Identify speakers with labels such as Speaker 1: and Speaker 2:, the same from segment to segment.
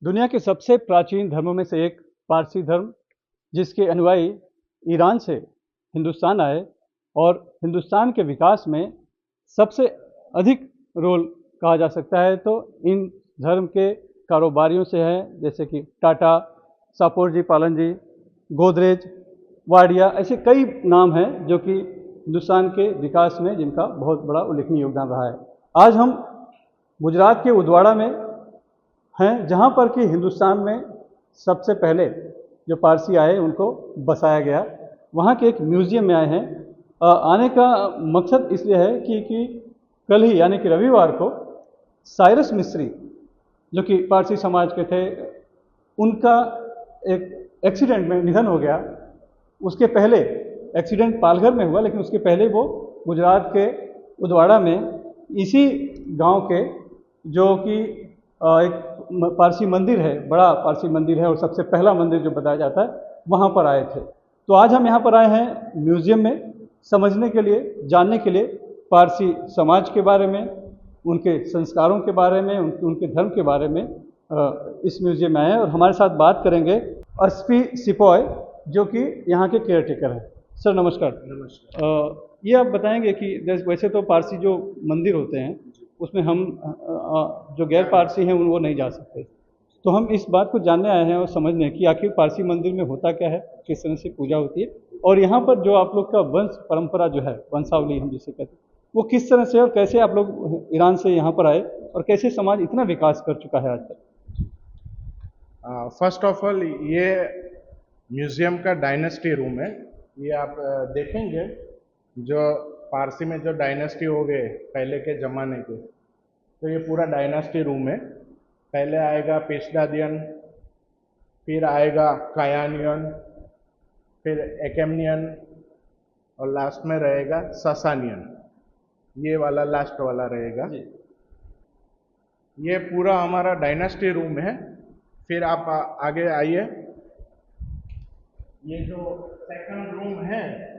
Speaker 1: दुनिया के सबसे प्राचीन धर्मों में से एक पारसी धर्म, जिसके अनुयायी ईरान से हिंदुस्तान आए और हिंदुस्तान के विकास में सबसे अधिक रोल कहा जा सकता है तो इन धर्म के कारोबारियों से है, जैसे कि टाटा, सापोरजी पालनजी, गोदरेज, वाडिया, ऐसे कई नाम हैं जो कि हिंदुस्तान के विकास में जिनका बहुत बड़ा उल्लेखनीय योगदान रहा है। आज हम गुजरात के उदवाड़ा में हैं, जहाँ पर कि हिंदुस्तान में सबसे पहले जो पारसी आए उनको बसाया गया। वहाँ के एक म्यूज़ियम में आए हैं। आने का मकसद इसलिए है कि कल ही यानी कि रविवार को साइरस मिस्त्री, जो कि पारसी समाज के थे, उनका एक एक्सीडेंट में निधन हो गया। उसके पहले एक्सीडेंट पालघर में हुआ, लेकिन उसके पहले वो गुजरात के उदवाड़ा में इसी गांव के, जो कि एक पारसी मंदिर है, बड़ा पारसी मंदिर है और सबसे पहला मंदिर जो बताया जाता है, वहाँ पर आए थे। तो आज हम यहाँ पर आए हैं म्यूज़ियम में समझने के लिए, जानने के लिए पारसी समाज के बारे में, उनके संस्कारों के बारे में, उनके धर्म के बारे में। इस म्यूज़ियम में आए हैं और हमारे साथ बात करेंगे एसपी सिपॉय, जो कि यहाँ के केयर टेकर हैं। सर नमस्कार।
Speaker 2: नमस्कार।
Speaker 1: ये आप बताएंगे कि वैसे तो पारसी जो मंदिर होते हैं उसमें हम जो गैर पारसी हैं वो नहीं जा सकते, तो हम इस बात को जानने आए हैं और समझने कि आखिर पारसी मंदिर में होता क्या है, किस तरह से पूजा होती है, और यहाँ पर जो आप लोग का वंश परंपरा जो है, वंशावली हम जिसे कहते हैं, वो किस तरह से और कैसे आप लोग ईरान से यहाँ पर आए और कैसे समाज इतना विकास कर चुका है आज तक।
Speaker 2: फर्स्ट ऑफ ऑल, ये म्यूजियम का डायनेस्टी रूम है। ये आप देखेंगे जो पारसी में जो डायनेस्टी हो गए पहले के ज़माने के, तो ये पूरा डायनेस्टी रूम है। पहले आएगा पेशदादियन, फिर आएगा कायानियन, फिर एकेमनियन और लास्ट में रहेगा ससानियन। ये वाला लास्ट वाला रहेगा। ये पूरा हमारा डायनेस्टी रूम है। फिर आप आगे आइए। ये जो सेकंड रूम है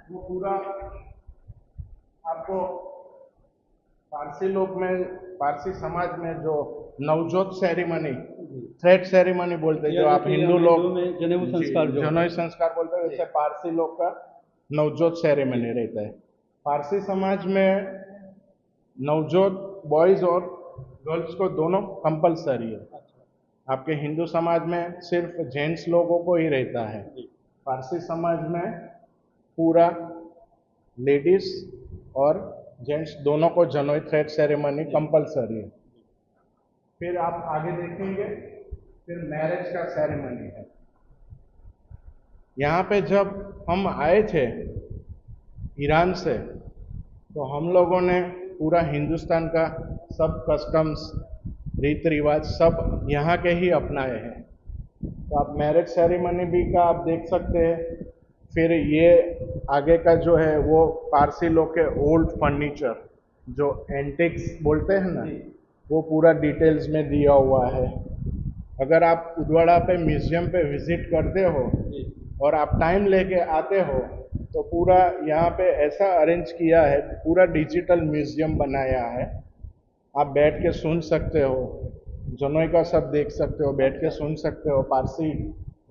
Speaker 2: वो पूरा आपको पारसी लोग में, पारसी समाज में जो नवजोत सेरेमनी, थ्रेड सेरेमनी बोलते हैं, जो आप हिंदू लोग
Speaker 1: जनेऊ संस्कार,
Speaker 2: जनेऊ संस्कार बोलते हैं, वैसे पारसी लोग का नवजोत सेरेमनी रहता है। पारसी समाज में नवजोत बॉयज और गर्ल्स को दोनों कंपलसरी है। आपके हिंदू समाज में सिर्फ जेंट्स लोगों को ही रहता है। पारसी समाज में पूरा लेडीज और जेंट्स दोनों को जनेऊ थ्रेड सेरेमनी कंपलसरी है। फिर आप आगे देखेंगे, फिर मैरिज का सेरेमनी है। यहाँ पे जब हम आए थे ईरान से, तो हम लोगों ने पूरा हिंदुस्तान का सब कस्टम्स, रीति रिवाज सब यहाँ के ही अपनाए हैं। तो आप मैरिज सेरेमनी भी का आप देख सकते हैं। फिर ये आगे का जो है वो पारसी लोग के ओल्ड फर्नीचर, जो एंटिक्स बोलते हैं ना, वो पूरा डिटेल्स में दिया हुआ है। अगर आप उदवाड़ा पे म्यूजियम पे विजिट करते हो और आप टाइम लेके आते हो, तो पूरा यहाँ पे ऐसा अरेंज किया है, पूरा डिजिटल म्यूजियम बनाया है। आप बैठ के सुन सकते हो, जनेऊ का सब देख सकते हो, बैठ के सुन सकते हो। पारसी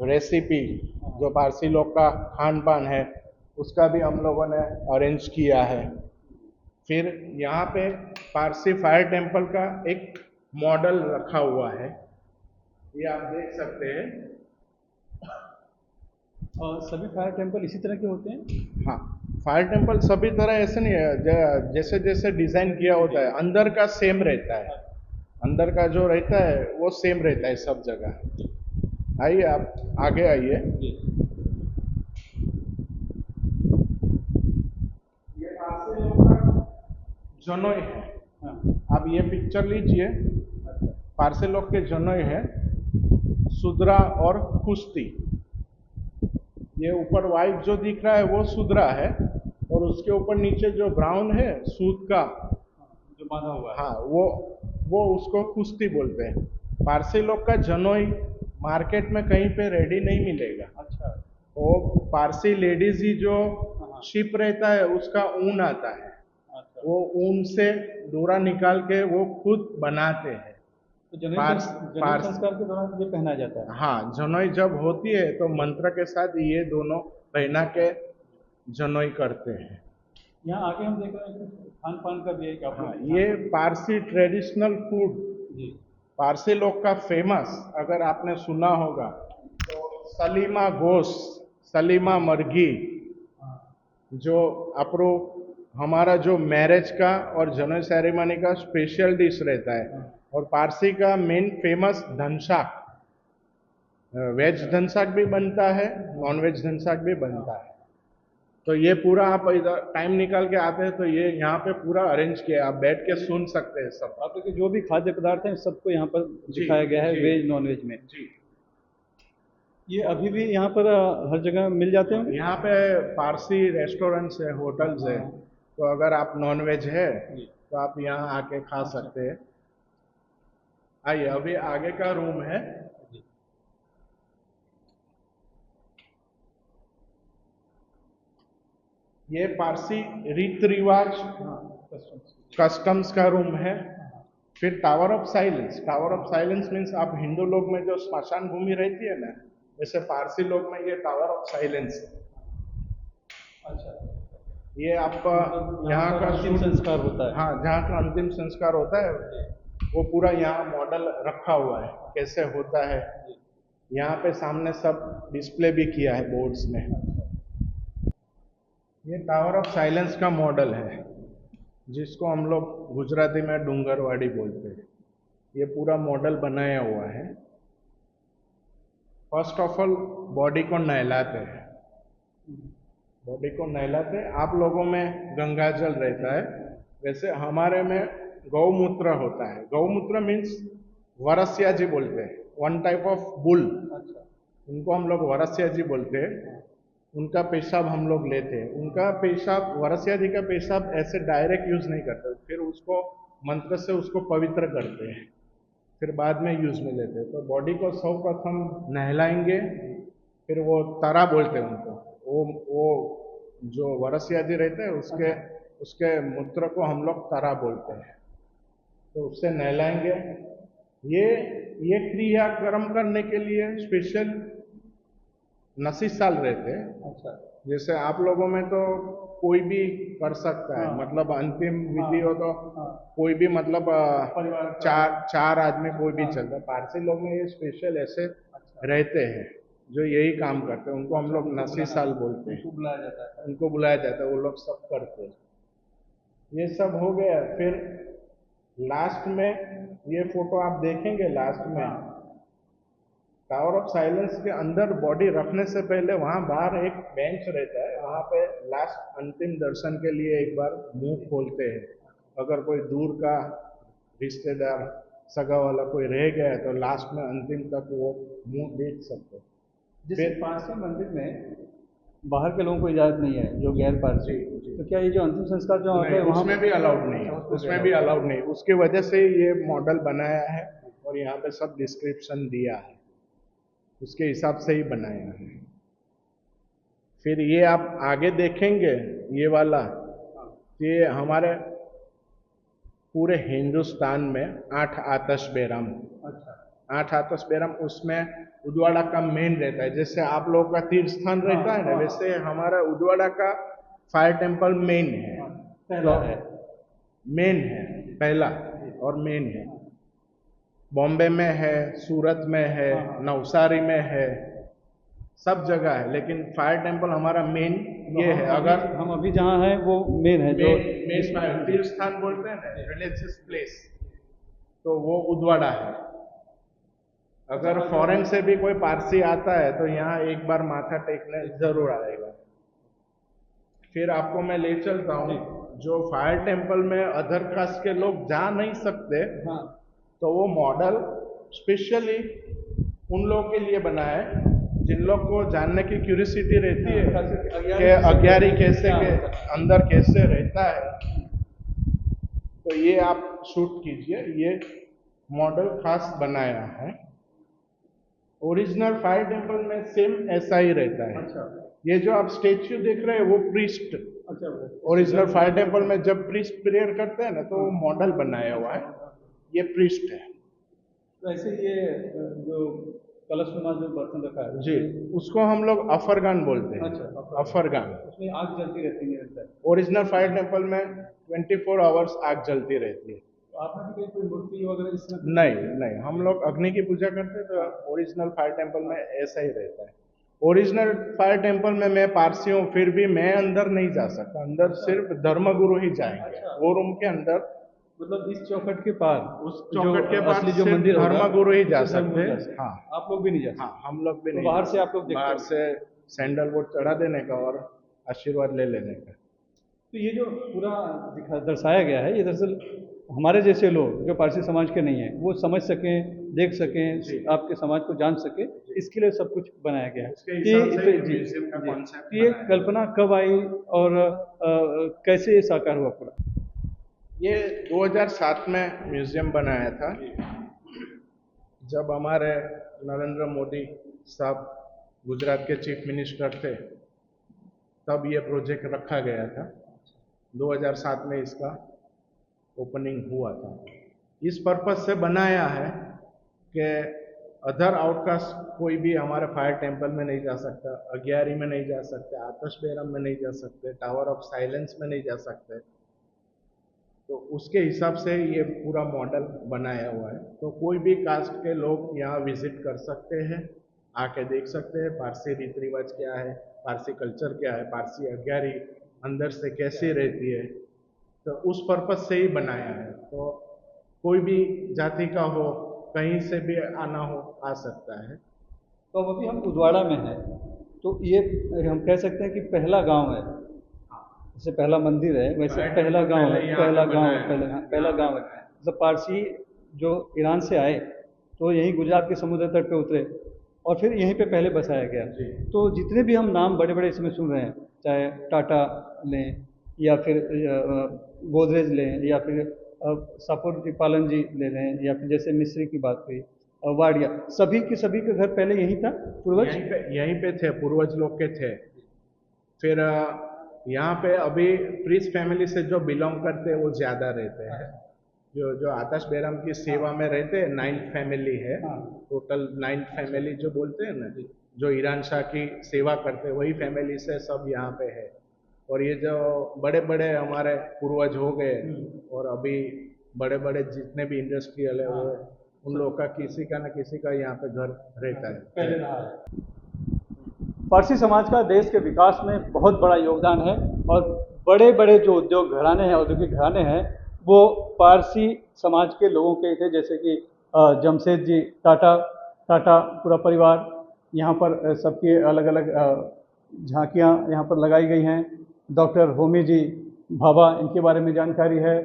Speaker 2: रेसिपी, जो पारसी लोग का खान पान है, उसका भी हम लोगों ने अरेंज किया है। फिर यहाँ पे पारसी फायर टेम्पल का एक मॉडल रखा हुआ है, ये आप देख सकते हैं।
Speaker 1: और सभी फायर टेम्पल इसी तरह के होते हैं?
Speaker 2: हाँ, फायर टेम्पल सभी तरह ऐसे नहीं है, जैसे जैसे डिज़ाइन किया होता है अंदर का सेम रहता है। अंदर का जो रहता है वो सेम रहता है सब जगह। आइए, आप आगे आइए। ये पारसी लोग का जनेऊ है। आप ये पिक्चर लीजिए, पारसी लोग के जनेऊ है, सुदरा और कुश्ती। ये ऊपर वाइट जो दिख रहा है वो सुदरा है, और उसके ऊपर नीचे जो ब्राउन है सूत का
Speaker 1: जो बांधा हुआ है,
Speaker 2: हाँ, वो उसको कुश्ती बोलते हैं। पारसी लोग का जनेऊ मार्केट में कहीं पे रेडी नहीं मिलेगा।
Speaker 1: अच्छा।
Speaker 2: वो पारसी लेडीज ही जो शिप रहता है उसका ऊन आता है,
Speaker 1: अच्छा।
Speaker 2: वो ऊन से डोरा निकाल के वो खुद बनाते हैं।
Speaker 1: तो जनेऊ
Speaker 2: पार्स
Speaker 1: जनेऊ
Speaker 2: पार्स
Speaker 1: संस्कार के दौरान ये पहना जाता है।
Speaker 2: हाँ, जनोई जब होती है तो मंत्र के साथ ये दोनों पहना के जनोई करते हैं।
Speaker 1: यहाँ आगे हम देख रहे हैं कि खान पान का भी एक आप
Speaker 2: हाँ,
Speaker 1: लोग
Speaker 2: ये पारसी ट्रेडिशनल फूड,
Speaker 1: जी
Speaker 2: पारसी लोग का फेमस, अगर आपने सुना होगा तो सलीमा गोश्त, सलीमा मर्गी,
Speaker 1: हाँ
Speaker 2: जो अपरो हमारा जो मैरिज का और जनेऊ सेरेमनी का स्पेशल डिश रहता है।
Speaker 1: हाँ
Speaker 2: और पारसी का मेन फेमस धनशाक, वेज धनशाक भी बनता है, नॉन वेज धनशाक भी बनता है। तो ये पूरा आप इधर टाइम निकाल के आते हैं तो ये यहाँ पे पूरा अरेंज किया है, आप बैठ के सुन सकते हैं सब।
Speaker 1: आप लोग के जो भी खाद्य पदार्थ हैं सबको यहाँ पर
Speaker 2: जी,
Speaker 1: दिखाया गया है,
Speaker 2: जी।
Speaker 1: वेज नॉन वेज में।
Speaker 2: जी,
Speaker 1: ये अभी भी यहाँ पर हर जगह मिल जाते हैं।
Speaker 2: यहाँ पे पारसी रेस्टोरेंट्स है, होटल्स है, तो अगर आप नॉन वेज है
Speaker 1: जी।
Speaker 2: तो आप यहाँ आके खा सकते हैं। आइए, अभी आगे का रूम है। ये पारसी रीत रिवाज कस्टम्स का रूम है। फिर tower of silence, tower of silence means आप हिंदू लोग में जो स्मशान भूमि रहती है ना, वैसे पारसी लोग में ये टावर ऑफ साइलेंस है।
Speaker 1: अच्छा,
Speaker 2: ये आपका यहाँ का
Speaker 1: अंतिम संस्कार होता है।
Speaker 2: हाँ, जहाँ का अंतिम संस्कार होता है वो पूरा यहाँ मॉडल रखा हुआ है, कैसे होता है। यहाँ पे सामने सब डिस्प्ले भी किया है बोर्ड्स में। ये टावर ऑफ साइलेंस का मॉडल है, जिसको हम लोग गुजराती में डूंगरवाड़ी बोलते हैं। ये पूरा मॉडल बनाया हुआ है। फर्स्ट ऑफ ऑल बॉडी को नहलाते हैं, बॉडी को नहलाते हैं। आप लोगों में गंगा जल रहता है, वैसे हमारे में गौमूत्र होता है। गौमूत्र मीन्स वरसिया जी बोलते हैं, वन टाइप ऑफ बुल, उनको हम लोग वरसिया जी बोलते हैं। उनका पेशाब हम लोग लेते हैं। उनका पेशाब, वरसिया जी का पेशाब ऐसे डायरेक्ट यूज नहीं करते, फिर उसको मंत्र से उसको पवित्र करते हैं, फिर बाद में यूज में लेते हैं। तो बॉडी को सर्वप्रथम नहलाएंगे, फिर वो तरा बोलते हैं उनको, वो जो वरसिया जी रहते हैं उसके मूत्र को हम लोग तरा बोलते हैं। तो उससे नहलाएंगे। ये क्रियाक्रम करने के लिए स्पेशल नसी साल रहते हैं।
Speaker 1: अच्छा,
Speaker 2: जैसे आप लोगों में तो कोई भी कर सकता है,
Speaker 1: हाँ।
Speaker 2: मतलब अंतिम विधि हो तो
Speaker 1: हाँ।
Speaker 2: कोई भी, मतलब
Speaker 1: परिवार का-
Speaker 2: चार आदमी कोई भी
Speaker 1: हाँ।
Speaker 2: चलता है। पारसी लोग में ये स्पेशल ऐसे रहते हैं जो यही काम करते हैं, उनको हम लोग नसी साल बोलते हैं।
Speaker 1: उनको बुलाया जाता है।
Speaker 2: उनको बुलाया जाता है, वो लोग सब करते हैं। ये सब हो गया। फिर लास्ट में ये फोटो आप देखेंगे, लास्ट में टावर ऑफ साइलेंस के अंदर बॉडी रखने से पहले वहां बाहर एक बेंच रहता है, वहां पे लास्ट अंतिम दर्शन के लिए एक बार मुंह खोलते हैं। अगर कोई दूर का रिश्तेदार, सगा वाला कोई रह गया है तो लास्ट में अंतिम तक वो मुंह देख सकते हैं।
Speaker 1: जैसे पारसी मंदिर में बाहर के लोगों को इजाजत नहीं है, जो गैर पारसी, तो क्या ये जो अंतिम संस्कार जो होता है वहाँ
Speaker 2: उसमें भी अलाउड नहीं है, उसमें भी अलाउड नहीं। उसकी वजह से ये मॉडल बनाया है और यहाँ पे सब डिस्क्रिप्शन दिया है, उसके हिसाब से ही बनाया है। फिर ये आप आगे देखेंगे, ये वाला, ये हमारे पूरे हिंदुस्तान में 8 आतशबेरम, 8 आतशबेरम, उसमें उदवाड़ा का मेन रहता है। जैसे आप लोगों का तीर्थ स्थान रहता है ना, वैसे हमारा उदवाड़ा का फायर टेम्पल मेन है,
Speaker 1: पहला है,
Speaker 2: मेन है, पहला और मेन है। बॉम्बे में है, सूरत में है, नवसारी में है, सब जगह है, लेकिन फायर टेम्पल हमारा मेन ये है। अगर
Speaker 1: हम अभी जहाँ हैं वो मेन है, जो
Speaker 2: मेन तीर्थ स्थान बोलते हैं ना, रिलीजियस प्लेस, तो वो उदवाड़ा है। अगर फॉरेन से भी कोई पारसी आता है तो यहाँ एक बार माथा टेकने जरूर आएगा। फिर आपको मैं ले चलता हूँ, जो फायर टेम्पल में अदर कास्ट के लोग जा नहीं सकते, तो वो मॉडल स्पेशली उन लोगों के लिए बना है जिन लोग को जानने की क्यूरियोसिटी रहती है कि अग्यारी कैसे के अंदर कैसे रहता है। तो ये आप शूट कीजिए, ये मॉडल खास बनाया है। ओरिजिनल फायर टेम्पल में सेम ऐसा ही रहता है।
Speaker 1: अच्छा,
Speaker 2: ये जो आप स्टेच्यू देख रहे हैं वो प्रीस्ट,
Speaker 1: अच्छा,
Speaker 2: ओरिजिनल फायर टेम्पल में जब प्रीस्ट प्रेयर करते हैं ना, तो वो मॉडल बनाया हुआ है, ये प्रीस्ट है।
Speaker 1: वैसे ये जो कलशनुमा जो बर्तन रखा है
Speaker 2: जी, उसको हम लोग अफरगान बोलते हैं।
Speaker 1: अच्छा,
Speaker 2: अफरगान।
Speaker 1: उसमें आग जलती रहती है निरंतर।
Speaker 2: ओरिजिनल फायर टेम्पल में 24 आवर्स आग जलती रहती है।
Speaker 1: तो आपने भी कोई मूर्ति वगैरह इसमें?
Speaker 2: नहीं नहीं, हम लोग अग्नि की पूजा करते हैं, तो ओरिजिनल फायर टेम्पल में ऐसा ही रहता है। ओरिजिनल फायर टेम्पल में मैं पारसी हूँ, फिर भी मैं अंदर नहीं जा सकता। अंदर सिर्फ धर्मगुरु ही जाएंगे।
Speaker 1: अच्छा।
Speaker 2: वो रूम के अंदर,
Speaker 1: मतलब इस चौखट के पार,
Speaker 2: उस चौखट के पास
Speaker 1: असली जो
Speaker 2: सिर्फ
Speaker 1: मंदिर होगा,
Speaker 2: धर्मगुरु ही जा
Speaker 1: तो धर्मगुरु
Speaker 2: सकते
Speaker 1: जा
Speaker 2: हैं।
Speaker 1: सकते
Speaker 2: हाँ,
Speaker 1: आप लोग भी नहीं जा सकते?
Speaker 2: हाँ, हम लोग भी
Speaker 1: तो
Speaker 2: नहीं।
Speaker 1: बाहर से आप लोग देखते
Speaker 2: बाहर
Speaker 1: हो?
Speaker 2: से सैंडलवुड चढ़ा देने का और आशीर्वाद ले लेने का।
Speaker 1: तो ये जो पूरा दर्शाया गया है, ये दरअसल हमारे जैसे लोग जो पारसी समाज के नहीं हैं वो समझ सकें, देख सकें, आपके समाज को जान सके, इसके लिए सब कुछ बनाया गया है।
Speaker 2: उसके हिसाब से ये
Speaker 1: जी,
Speaker 2: म्यूजियम का
Speaker 1: जी।
Speaker 2: कॉन्सेप्ट
Speaker 1: तो ये
Speaker 2: बनाया है।
Speaker 1: कल्पना कब आई और कैसे ये साकार हुआ पूरा?
Speaker 2: ये 2007 में म्यूजियम बनाया था, जब हमारे नरेंद्र मोदी साहब गुजरात के चीफ मिनिस्टर थे, तब ये प्रोजेक्ट रखा गया था। 2007 में इसका ओपनिंग हुआ था। इस पर्पज से बनाया है कि अदर आउटकास्ट कोई भी हमारे फायर टेम्पल में नहीं जा सकता, अग्यारी में नहीं जा सकते, आतशबेरम में नहीं जा सकते, टावर ऑफ साइलेंस में नहीं जा सकते। तो उसके हिसाब से ये पूरा मॉडल बनाया हुआ है। तो कोई भी कास्ट के लोग यहाँ विजिट कर सकते हैं, आके देख सकते हैं पारसी रीति रिवाज क्या है, पारसी कल्चर क्या है, पारसी अग्यारी अंदर से कैसी रहती है। तो उस पर्पज से ही बनाया है। तो कोई भी जाति का हो, कहीं से भी आना हो, आ सकता है।
Speaker 1: तो अब अभी हम उदवाड़ा में हैं, तो ये हम कह सकते हैं कि पहला गांव है। जैसे पहला मंदिर है वैसे पहला गांव है, पहला गांव है, पहला गांव है। मतलब पारसी जो ईरान से आए तो यहीं गुजरात के समुद्र तट पे उतरे और फिर यहीं पे पहले बसाया गया। तो जितने भी हम नाम बड़े बड़े इसमें सुन रहे हैं, चाहे टाटा लें या फिर गोदरेज लें या फिर सापुर जी पालन जी ले लें या फिर जैसे मिस्री की बात हुई, वाडिया, सभी के सभी का घर पहले यहीं था, पूर्वज
Speaker 2: यहीं पे थे, पूर्वज लोग के थे। फिर यहाँ पे अभी प्रीस्ट फैमिली से जो बिलोंग करते हैं वो ज्यादा रहते हैं। जो आतश बेरम की सेवा में रहते हैं 9th फैमिली है। टोटल 9th फैमिली जो बोलते हैं ना, जो ईरान शाह की सेवा करते हैं, वही फैमिली से सब यहाँ पे है। और ये जो बड़े बड़े हमारे पूर्वज हो गए और अभी बड़े बड़े जितने भी इंडस्ट्रियल है, वो उन लोगों का किसी का न किसी का यहाँ पे घर रहता है,
Speaker 1: पहले रहा है। पारसी समाज का देश के विकास में बहुत बड़ा योगदान है और बड़े बड़े जो उद्योग घराने हैं, औद्योगिक घराने हैं, वो पारसी समाज के लोगों के थे। जैसे कि जमशेद जी टाटा पूरा परिवार, यहाँ पर सबकी अलग अलग झांकियाँ यहाँ पर लगाई गई हैं। डॉक्टर होमी जी भाभा, इनके बारे में जानकारी है।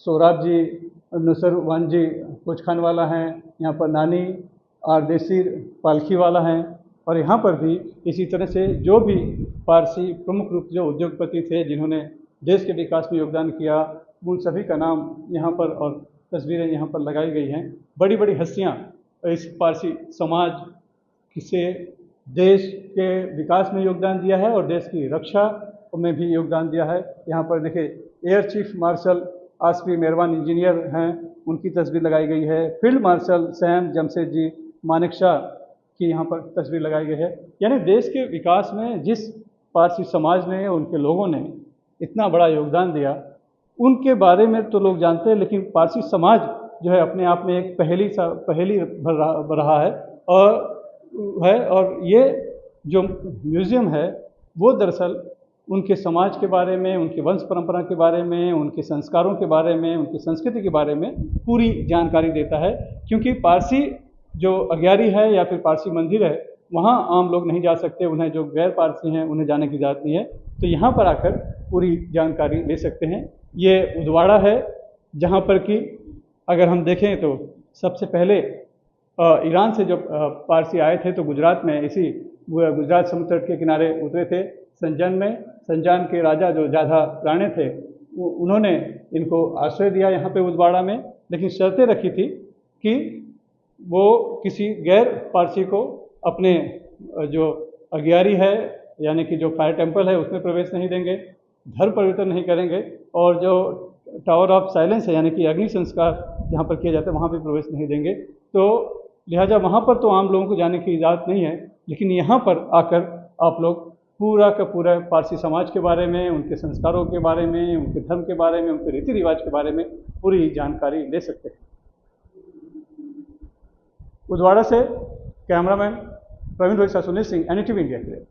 Speaker 1: सोराब जी, नुसरवान जी कुछ खान वाला हैं, यहाँ पर नानी आरदेसीर पालखी वाला हैं। और यहाँ पर भी इसी तरह से जो भी पारसी प्रमुख रूप जो उद्योगपति थे जिन्होंने देश के विकास में योगदान किया, उन सभी का नाम यहाँ पर और तस्वीरें यहाँ पर लगाई गई हैं। बड़ी बड़ी हस्तियाँ इस पारसी समाज से देश के विकास में योगदान दिया है और देश की रक्षा में भी योगदान दिया है। यहाँ पर देखिए एयर चीफ मार्शल आसफी मेहरबान इंजीनियर हैं, उनकी तस्वीर लगाई गई है। Field marshal Sam Jamshed ji Manekshaw की यहाँ पर तस्वीर लगाई गई है। यानी देश के विकास में जिस पारसी समाज ने, उनके लोगों ने इतना बड़ा योगदान दिया, उनके बारे में तो लोग जानते हैं, लेकिन पारसी समाज जो है अपने आप में एक पहेली रहा है। और ये जो म्यूज़ियम है वो दरअसल उनके समाज के बारे में, उनके वंश परंपरा के बारे में, उनके संस्कारों के बारे में, उनकी संस्कृति के बारे में पूरी जानकारी देता है। क्योंकि पारसी जो अग्यारी है या फिर पारसी मंदिर है, वहाँ आम लोग नहीं जा सकते, उन्हें जो गैर पारसी हैं उन्हें जाने की इजाज़त नहीं है। तो यहाँ पर आकर पूरी जानकारी ले सकते हैं। ये उदवाड़ा है जहाँ पर कि अगर हम देखें तो सबसे पहले ईरान से जो पारसी आए थे तो गुजरात में इसी गुजरात समुद्र तट के किनारे उतरे थे। संजान के राजा जो जाधा राणे थे, उन्होंने इनको आश्रय दिया यहाँ पे उदवाड़ा में, लेकिन शर्तें रखी थी कि वो किसी गैर पारसी को अपने जो अग्यारी है यानी कि जो फायर टेम्पल है उसमें प्रवेश नहीं देंगे, धर्म परिवर्तन नहीं करेंगे और जो टावर ऑफ साइलेंस है, यानी कि अग्नि संस्कार जहाँ पर किया जाता है वहाँ पे प्रवेश नहीं देंगे। तो लिहाजा वहाँ पर तो आम लोगों को जाने की इजाज़त नहीं है, लेकिन यहाँ पर आकर आप लोग पूरा का पूरा पारसी समाज के बारे में, उनके संस्कारों के बारे में, उनके धर्म के बारे में, उनके रीति रिवाज के बारे में पूरी जानकारी ले सकते हैं। उदवाड़ा से cameraman Praveen Rohit Sunil Singh, NDTV India के लिए।